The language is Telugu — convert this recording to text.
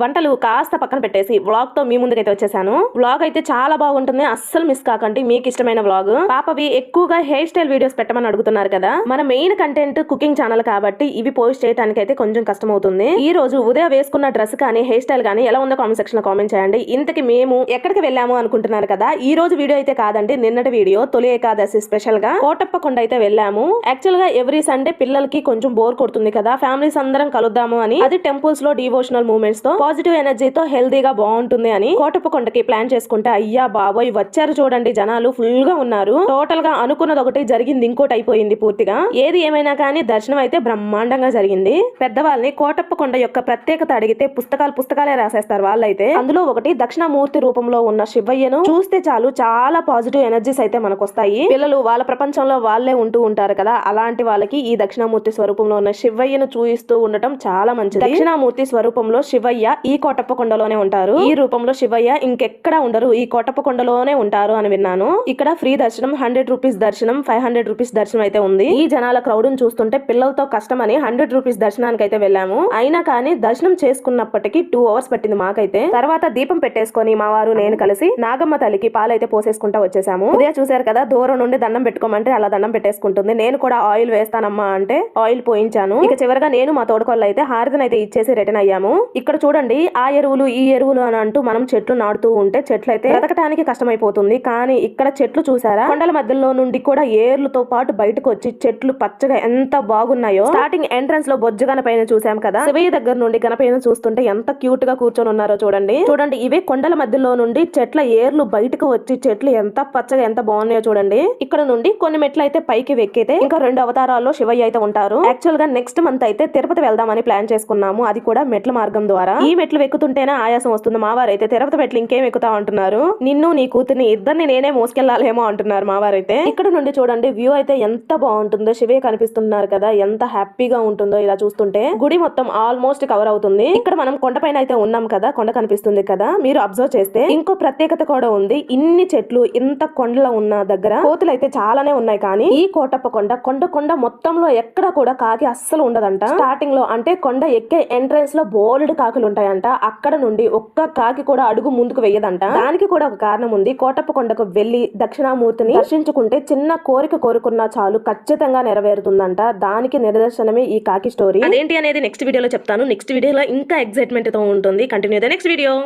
వంటలు కాస్త పక్కన పెట్టేసి వ్లాగ్ తో మీ ముందుకైతే వచ్చేసాను. వ్లాగ్ అయితే చాలా బాగుంటుంది, అస్సలు మిస్ కాకండి. మీకు ఇష్టమైన వ్లాగ్. పాపవి ఎక్కువగా హెయిర్ స్టైల్ వీడియోస్ పెట్టమని అడుగుతున్నారు కదా. మన మెయిన్ కంటెంట్ కుకింగ్ ఛానల్ కాబట్టి ఇవి పోస్ట్ చేయడానికి అయితే కొంచెం కష్టం అవుతుంది. ఈ రోజు ఉదయం వేసుకున్న డ్రెస్ కానీ హెయిర్ స్టైల్ కానీ ఎలా ఉందో కామెంట్ సెక్షన్ లో కామెంట్ చేయండి. ఇంతకి మేము ఎక్కడికి వెళ్ళాము అనుకుంటున్నారు కదా. ఈ రోజు వీడియో అయితే కాదండి, నిన్నటి వీడియో తొలి ఏకాదశి స్పెషల్ గా కోటప్పకొండ అయితే వెళ్ళాము. యాక్చువల్ గా ఎవ్రీ సండే పిల్లలకి కొంచెం బోర్ కొడుతుంది కదా, ఫ్యామిలీస్ అందరం కలుద్దాము అని. అది టెంపుల్స్ లో డివోషనల్ మూమెంట్స్ తో పాజిటివ్ ఎనర్జీతో హెల్దీగా బాగుంటుంది అని కోటప్పకొండకి ప్లాన్ చేసుకుంటే అయ్యా బాబోయ్ వచ్చారు చూడండి, జనాలు ఫుల్ గా ఉన్నారు. టోటల్ గా అనుకున్నది ఒకటి జరిగింది, ఇంకోటి అయిపోయింది పూర్తిగా. ఏది ఏమైనా కానీ దర్శనం అయితే బ్రహ్మాండంగా జరిగింది. పెద్దవాళ్ళని కోటప్పకొండ యొక్క ప్రత్యేకత అడిగితే పుస్తకాలే రాసేస్తారు వాళ్ళైతే. అందులో ఒకటి దక్షిణామూర్తి రూపంలో ఉన్న శివయ్యను చూస్తే చాలు చాలా పాజిటివ్ ఎనర్జీస్ అయితే మనకు వస్తాయి. పిల్లలు వాళ్ళ ప్రపంచంలో వాళ్ళే ఉంటూ ఉంటారు కదా, అలాంటి వాళ్ళకి ఈ దక్షిణామూర్తి స్వరూపంలో ఉన్న శివయ్యను చూయిస్తూ ఉండటం చాలా మంచిది. దక్షిణామూర్తి స్వరూపంలో శివయ్య ఈ కోటప్పకొండలోనే ఉంటారు. ఈ రూపంలో శివయ్య ఇంకెక్కడా ఉండరు, ఈ కోటప్పకొండలోనే ఉంటారు అని విన్నాను. ఇక్కడ ఫ్రీ దర్శనం 100 రూపీస్ దర్శనం, 500 రూపీస్ దర్శనం అయితే ఉంది. ఈ జనాల క్రౌడ్ ను చూస్తుంటే పిల్లలతో కష్టం అని 100 రూపీస్ దర్శనానికి అయితే వెళ్ళాము. అయినా కానీ దర్శనం చేసుకున్నప్పటికీ 2 అవర్స్ పట్టింది మాకైతే. తర్వాత దీపం పెట్టేసుకొని మా వారు నేను కలిసి నాగమ్మ తల్లికి పాలైతే పోసేసుకుంటా వచ్చేసాము. ఉదయం చూసారు కదా, దూరం నుండి దండం పెట్టుకోమంటే అలా దండం పెట్టేసుకుంటుంది. నేను కూడా ఆయిల్ వేస్తానమ్మా అంటే ఆయిల్ పోయించాను. ఇక చివరిగా నేను మా తోడుకోళ్ళు అయితే హారతిని అయితే ఇచ్చేసి రిటర్న్ అయ్యాము. ఇక్కడ చూడండి, ఆ ఎరువులు ఈ ఎరువులు అని అంటూ మనం చెట్లు నాటుతూ ఉంటే చెట్లు అయితే బ్రతకటానికి కష్టమైపోతుంది. కానీ ఇక్కడ చెట్లు చూసారా, కొండల మధ్యలో నుండి కూడా ఏర్లతో పాటు బయటకు వచ్చి చెట్లు పచ్చగా ఎంత బాగున్నాయో. స్టార్టింగ్ ఎంట్రన్స్ లో బొజ్జు గణపైన చూసాం కదా, శివయ్య దగ్గర నుండి గణపైన చూస్తుంటే ఎంత క్యూట్ గా కూర్చొని ఉన్నారో చూడండి. ఇవే కొండల మధ్యలో నుండి చెట్ల ఏర్లు బయటకు వచ్చి చెట్లు ఎంత పచ్చగా ఎంత బాగున్నాయో చూడండి. ఇక్కడ నుండి కొన్ని మెట్లు అయితే పైకి వెక్కితే ఇంకా 2 అవతారాల్లో శివయ్య అయితే ఉంటారు. యాక్చువల్ గా నెక్స్ట్ మంత్ అయితే తిరుపతి వెళ్దామని ప్లాన్ చేసుకున్నాము, అది కూడా మెట్ల మార్గం ద్వారా. ఈ మెట్లు ఎక్కుతుంటేనే ఆయాసం వస్తుంది. మావారైతే తిరుపతి మెట్లు ఇంకేం ఎక్కుతా అంటున్నారు, నిన్ను నీ కూతుర్ని ఇద్దరిని నేనే మోసుకెళ్లాలేమో అంటున్నారు మావారైతే. ఇక్కడ నుండి చూడండి వ్యూ అయితే ఎంత బాగుంటుందో, శివే కనిపిస్తున్నారు కదా, ఎంత హ్యాపీగా ఉంటుందో ఇలా చూస్తుంటే. గుడి మొత్తం ఆల్మోస్ట్ కవర్ అవుతుంది. ఇక్కడ మనం కొండపైన అయితే ఉన్నాం కదా, కొండ కనిపిస్తుంది కదా, మీరు అబ్జర్వ్ చేస్తే ఇంకో ప్రత్యేకత కూడా ఉంది. ఇన్ని చెట్లు ఇంత కొండలో ఉన్న దగ్గర కోతులు అయితే చాలానే ఉన్నాయి, కానీ ఈ కోటప్పకొండ కొండ మొత్తంలో ఎక్కడ కూడా కాకి అస్సలు ఉండదంట. స్టార్టింగ్ లో అంటే కొండ ఎక్కే ఎంట్రన్స్ లో బోల్డ్ కాకులు ఉంటాయంట, అక్కడ నుండి ఒక్క కాకి కూడా అడుగు ముందుకు వెయ్యదంట. దానికి కూడా ఒక కారణం ఉంది. కోటప్పకొండకు వెళ్లి దక్షిణామూర్తిని దర్శించుకుంటే చిన్న కోరిక కోరుకున్నా చాలు ఖచ్చితంగా నెరవేరుతుందంట. దానికి నిదర్శనమే ఈ కాకి స్టోరీ. అదేంటి అనేది నెక్స్ట్ వీడియోలో చెప్తాను. నెక్స్ట్ వీడియోలో ఇంకా ఎక్సైట్మెంట్ తో ఉంటుంది. Continue the next video.